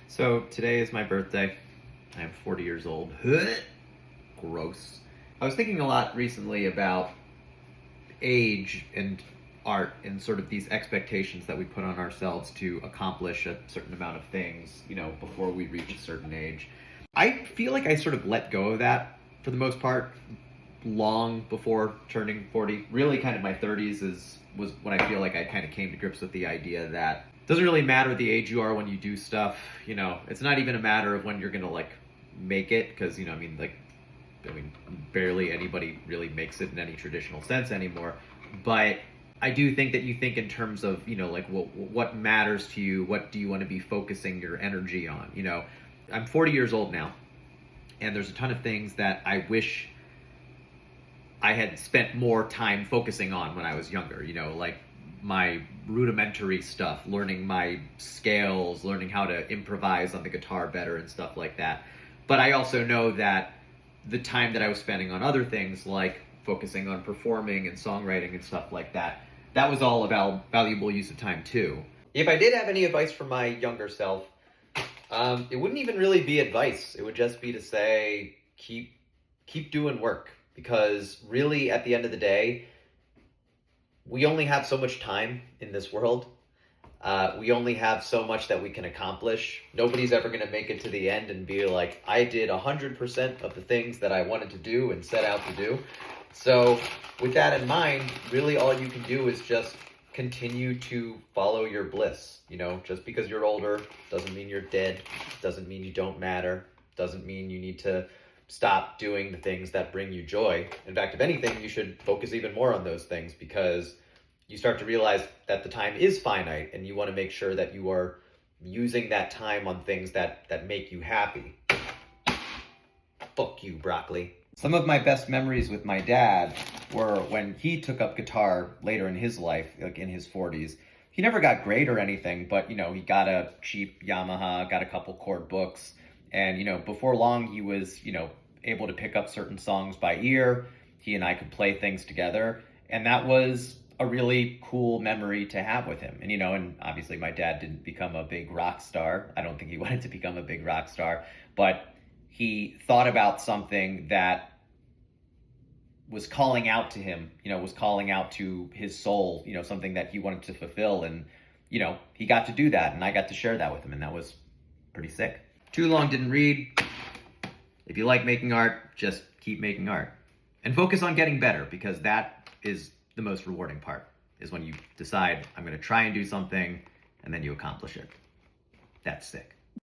So today is my birthday. I am 40 years old. Gross. I was thinking a lot recently about age and art and sort of these expectations that we put on ourselves to accomplish a certain amount of things, before we reach a certain age. I feel like I sort of let go of that for the most part long before turning 40. Really kind of my 30s was when I feel like I kind of came to grips with the idea that it doesn't really matter the age you are when you do stuff. It's not even a matter of when you're going to make it, because barely anybody really makes it in any traditional sense anymore. But I do think that you think in terms of, what matters to you, what do you want to be focusing your energy on? I'm 40 years old now, and there's a ton of things that I wish I had spent more time focusing on when I was younger, like my rudimentary stuff, learning my scales, learning how to improvise on the guitar better and stuff like that. But I also know that the time that I was spending on other things, like focusing on performing and songwriting and stuff like that, that was all about valuable use of time too. If I did have any advice for my younger self, it wouldn't even really be advice. It would just be to say, keep doing work. Because really, at the end of the day, we only have so much time in this world. We only have so much that we can accomplish. Nobody's ever going to make it to the end and be like, I did 100% of the things that I wanted to do and set out to do. So with that in mind, really all you can do is just continue to follow your bliss. Just because you're older doesn't mean you're dead. Doesn't mean you don't matter. Doesn't mean you need to stop doing the things that bring you joy. In fact, if anything, you should focus even more on those things, because you start to realize that the time is finite and you want to make sure that you are using that time on things that make you happy. Fuck you, broccoli. Some of my best memories with my dad were when he took up guitar later in his life, like in his 40s. He never got great or anything, but, he got a cheap Yamaha, got a couple chord books. And, before long, he was, able to pick up certain songs by ear. He and I could play things together. And that was a really cool memory to have with him. And obviously my dad didn't become a big rock star. I don't think he wanted to become a big rock star, but he thought about something that was calling out to him, was calling out to his soul, something that he wanted to fulfill. And, he got to do that, and I got to share that with him, and that was pretty sick. Too long didn't read. If you like making art, just keep making art. And focus on getting better, because that is the most rewarding part, is when you decide, I'm going to try and do something, and then you accomplish it. That's sick.